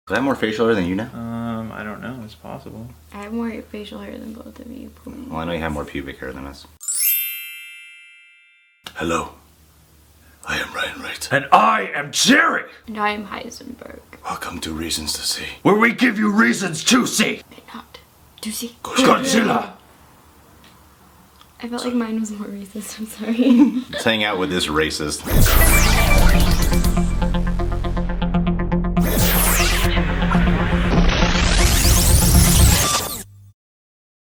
Do I have more facial hair than you now? I don't know. It's possible. I have more facial hair than both of you. Please. Well, I know you have more pubic hair than us. Hello. I am Ryan Wright. And I am Jerry! And I am Heisenberg. Welcome to Reasons to See. Where we give you reasons to see! But not to see. Godzilla! I felt like mine was more racist, I'm sorry. Let's hang out with this racist.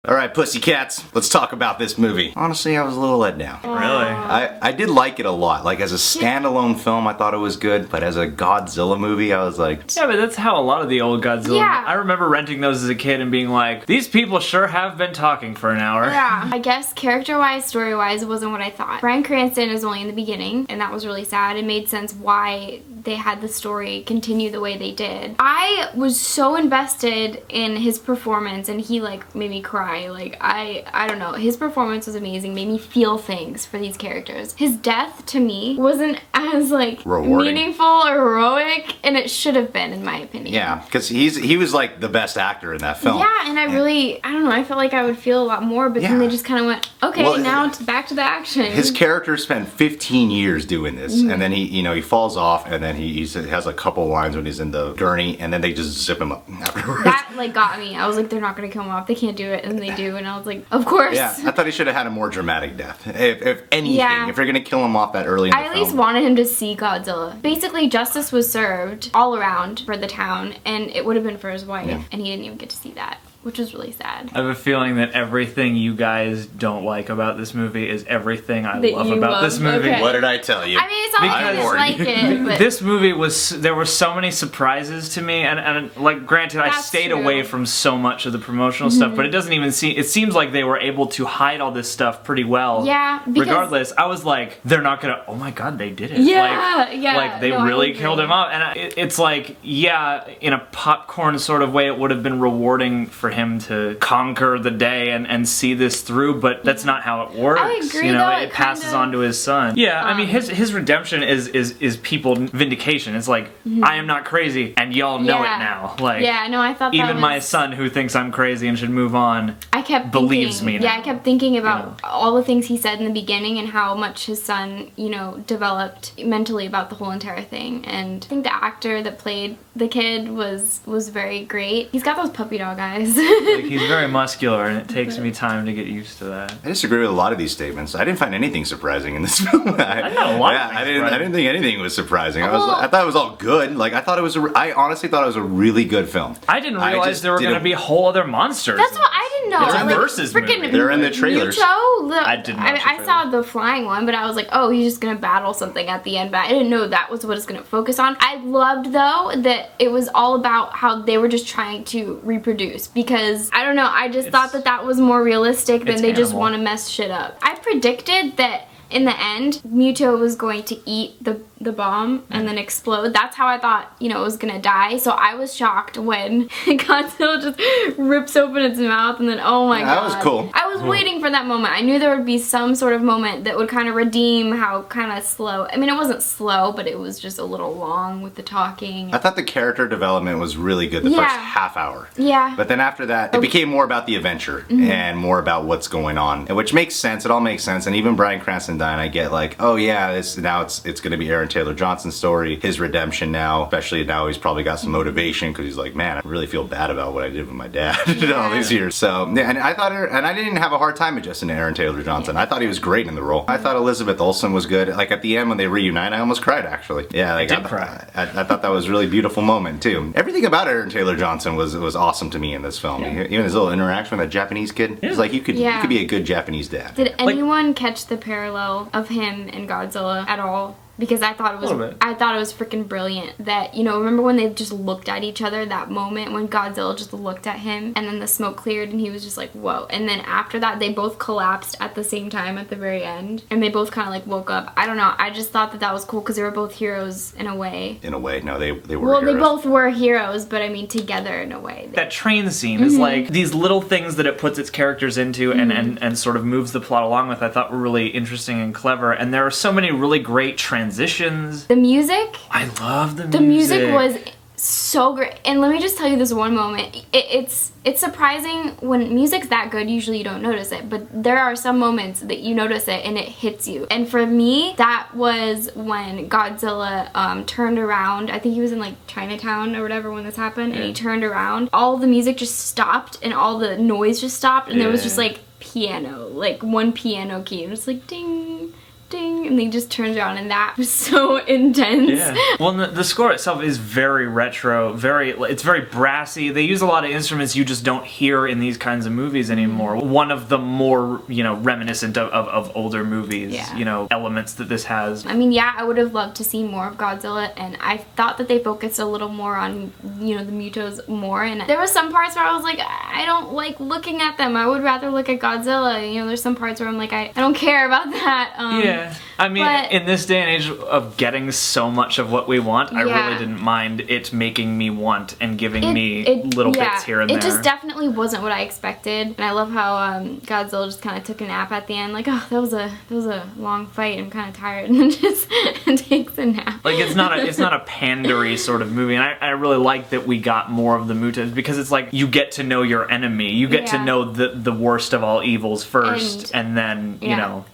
Alright, pussycats, let's talk about this movie. Honestly, I was a little let down. Really? I did like it a lot. Like, as a standalone film, I thought it was good, but as a Godzilla movie, I was like... Yeah, but that's how a lot of the old Godzilla... Yeah. I remember renting those as a kid and being like, these people sure have been talking for an hour. Yeah. I guess character-wise, story-wise, it wasn't what I thought. Bryan Cranston is only in the beginning, and that was really sad. It made sense why they had the story continue the way they did. I was so invested in his performance, and he, like, made me cry. Like, I don't know. His performance was amazing. Made me feel things for these characters. His death, to me, wasn't as, like, rewarding, meaningful or heroic, and it should have been, in my opinion. Yeah, because he was, like, the best actor in that film. Yeah, and I don't know, I felt like I would feel a lot more, but then they just kind of went, okay, well, now it's back to the action. His character spent 15 years doing this, and then he falls off, and then he has a couple lines when he's in the gurney, and then they just zip him up afterwards. That, like, got me. I was like, they're not gonna kill him off, they can't do it, and they do, and I was like, of course. Yeah, I thought he should have had a more dramatic death. If anything, if you're gonna kill him off that early in the film. I at least wanted him to see Godzilla. Basically, justice was served all around for the town, and it would have been for his wife, and he didn't even get to see that, which was really sad. I have a feeling that everything you guys don't like about this movie is everything I love about this movie. Okay. What did I tell you? I mean, it's not like I dislike it, but... This movie there were so many surprises to me, and like, granted, I stayed away from so much of the promotional stuff, but it doesn't even seem, it seems like they were able to hide all this stuff pretty well. Yeah, because... Regardless, I was like, they're not gonna, oh my god, they did it. Yeah, Like, they really killed him off, and it's like, yeah, in a popcorn sort of way, it would have been rewarding for him to conquer the day and see this through, but that's not how it works. I agree, you know, though, it passes on to his son. Yeah, I mean, his redemption is people vindication. It's like, I am not crazy, and y'all know it now. Like, yeah, no, I thought that even was... my son, who thinks I'm crazy and should move on, I kept believes me now. Yeah, I kept thinking about all the things he said in the beginning and how much his son, you know, developed mentally about the whole entire thing. And I think the actor that played the kid was very great. He's got those puppy dog eyes. Like, he's very muscular, and it takes me time to get used to that. I disagree with a lot of these statements. I didn't find anything surprising in this film. I know a lot. I didn't think anything was surprising. I thought it was all good. Like, I honestly thought it was a really good film. I didn't realize there were going to be whole other monsters. That's what I didn't know. It's a like, versus movie. They're in the trailers. I didn't. I saw the flying one, but I was like, oh, he's just gonna battle something at the end. But I didn't know that was what it's gonna focus on. I loved though that it was all about how they were just trying to reproduce, because I don't know. I just thought that was more realistic than they just want to mess shit up. I predicted that in the end, Muto was going to eat the bomb and then explode. That's how I thought, you know, it was gonna die. So I was shocked when Godzilla just rips open its mouth and then, oh my god. That was cool. I was waiting for that moment. I knew there would be some sort of moment that would kind of redeem how kind of slow. I mean, it wasn't slow, but it was just a little long with the talking. I thought the character development was really good the first half hour. Yeah. But then after that, it became more about the adventure and more about what's going on, which makes sense. It all makes sense. And even Bryan Cranston dying, I get like, oh yeah, it's going to be Aaron Taylor Johnson's story, his redemption now, especially now he's probably got some motivation because he's like, man, I really feel bad about what I did with my dad all these years. So, yeah, and I didn't have a hard time adjusting to Aaron Taylor Johnson. I thought he was great in the role. I thought Elizabeth Olsen was good. Like at the end when they reunite, I almost cried actually. Yeah, like, I thought that was a really beautiful moment too. Everything about Aaron Taylor Johnson was awesome to me in this film. Yeah. Even his little interaction with that Japanese kid. It was like you could be a good Japanese dad. Did anyone catch the parallel of him and Godzilla at all? Because I thought it was freaking brilliant that, you know, remember when they just looked at each other, that moment when Godzilla just looked at him and then the smoke cleared and he was just like, whoa. And then after that, they both collapsed at the same time at the very end and they both kind of like woke up. I don't know. I just thought that was cool because they were both heroes in a way. In a way. No, they were Well, heroes. They both were heroes, but I mean together in a way. That train scene is like these little things that it puts its characters into and sort of moves the plot along with, I thought were really interesting and clever. And there are so many really great transitions. The music? I love the music. The music was so great. And let me just tell you this one moment. It's surprising when music's that good, usually you don't notice it, but there are some moments that you notice it and it hits you. And for me, that was when Godzilla turned around. I think he was in like Chinatown or whatever when this happened, and he turned around. All the music just stopped and all the noise just stopped, and there was just like piano, like one piano key, and it's like ding, ding, and they just turned around, and that was so intense. Yeah. Well, the score itself is very retro, it's very brassy. They use a lot of instruments you just don't hear in these kinds of movies anymore. One of the more, reminiscent of older movies, elements that this has. I mean, yeah, I would have loved to see more of Godzilla, and I thought that they focused a little more on, the Mutos more, and there was some parts where I was like, I don't like looking at them. I would rather look at Godzilla. There's some parts where I'm like, I don't care about that. Yeah. I mean, in this day and age of getting so much of what we want, I really didn't mind it making me want and giving me little bits here and there. It just definitely wasn't what I expected, and I love how Godzilla just kind of took a nap at the end. Like, oh, that was a long fight. I'm kind of tired, and then just takes a nap. Like, it's not a pandery sort of movie, and I really like that we got more of the Mutos, because it's like you get to know your enemy, you get to know the worst of all evils first, and then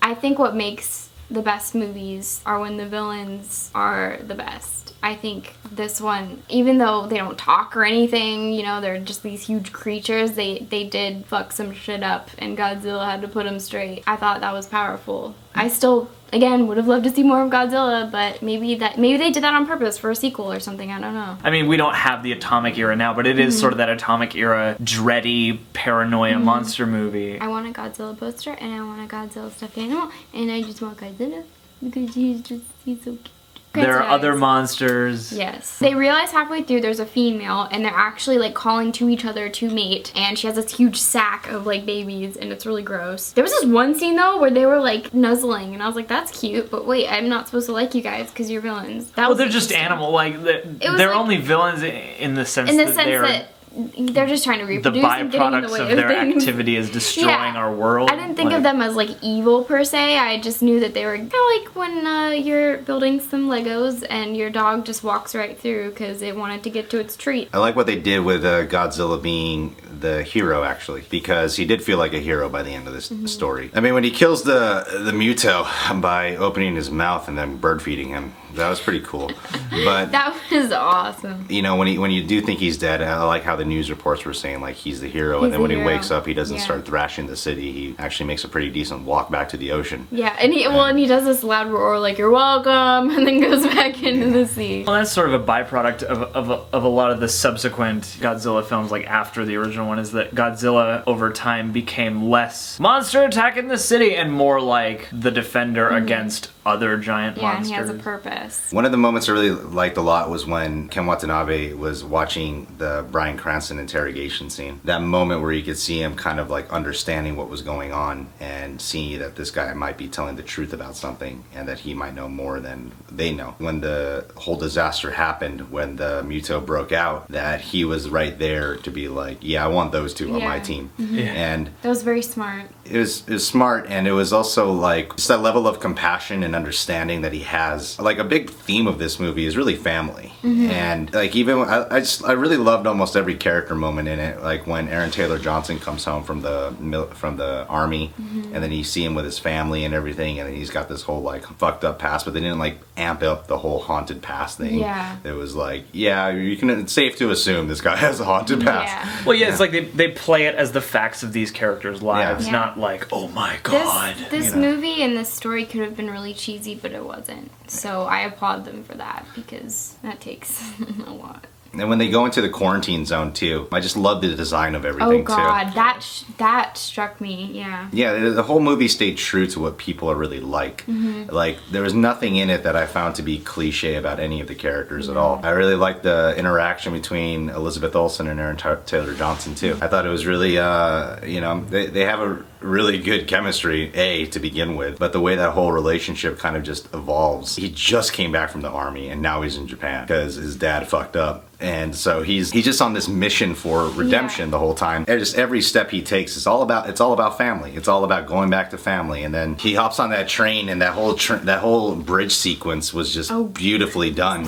I think what makes the best movies are when the villains are the best. I think this one, even though they don't talk or anything, they're just these huge creatures, they did fuck some shit up, and Godzilla had to put them straight. I thought that was powerful. I still, again, would have loved to see more of Godzilla, but maybe they did that on purpose for a sequel or something, I don't know. I mean, we don't have the Atomic Era now, but it is sort of that Atomic Era dready paranoia monster movie. I want a Godzilla poster, and I want a Godzilla stuffed animal, and I just want Godzilla because he's so cute. There are other monsters. Yes. They realize halfway through there's a female, and they're actually like calling to each other to mate, and she has this huge sack of like babies, and it's really gross. There was this one scene though where they were like nuzzling, and I was like, that's cute, but wait, I'm not supposed to like you guys because you're villains. Well, they're just animal, like they're only villains in the sense that they're just trying to reproduce. The and getting in the byproducts way of their things. activity is destroying our world. I didn't think of them as like evil per se. I just knew that they were kind of like when you're building some Legos and your dog just walks right through because it wanted to get to its treat. I like what they did with Godzilla being the hero, actually, because he did feel like a hero by the end of this story. I mean, when he kills the Muto by opening his mouth and then bird feeding him, that was pretty cool. But that was awesome. When you do think he's dead, I like how the news reports were saying like he's the hero, and then when he wakes up, he doesn't start thrashing the city. He actually makes a pretty decent walk back to the ocean. Yeah, and he does this loud roar like "You're welcome," and then goes back into the sea. Well, that's sort of a byproduct of a lot of the subsequent Godzilla films, like after the original one, is that Godzilla over time became less monster attacking the city and more like the defender against other giant monsters. Yeah, and he has a purpose. One of the moments I really liked a lot was when Ken Watanabe was watching the Bryan Cranston interrogation scene. That moment where you could see him kind of like understanding what was going on and seeing that this guy might be telling the truth about something and that he might know more than they know. When the whole disaster happened, when the Muto broke out, that he was right there to be like, yeah, I want those two on my team. And that was very smart. It was smart, and it was also like just that level of compassion and understanding that he has. Like a big theme of this movie is really family, and like even I really loved almost every character moment in it. Like when Aaron Taylor Johnson comes home from the army, and then you see him with his family and everything, and then he's got this whole like fucked up past, but they didn't like amp up the whole haunted past thing. Yeah, it was like, yeah, it's safe to assume this guy has a haunted past. Yeah. Well, it's like they play it as the facts of these characters' lives, not like, oh my god. This movie and this story could have been really cheesy, but it wasn't. So I applaud them for that because that takes a lot. And when they go into the quarantine zone too, I just love the design of everything too. Oh god, that struck me, yeah. Yeah, the whole movie stayed true to what people are really like. Like, there was nothing in it that I found to be cliche about any of the characters at all. I really liked the interaction between Elizabeth Olsen and Aaron Taylor Johnson too. I thought it was really, they have a really good chemistry, to begin with, but the way that whole relationship kind of just evolves. He just came back from the army and now he's in Japan because his dad fucked up. And so he's just on this mission for redemption the whole time. And just every step he takes is all about family. It's all about going back to family. And then he hops on that train, and that whole bridge sequence was just beautifully done.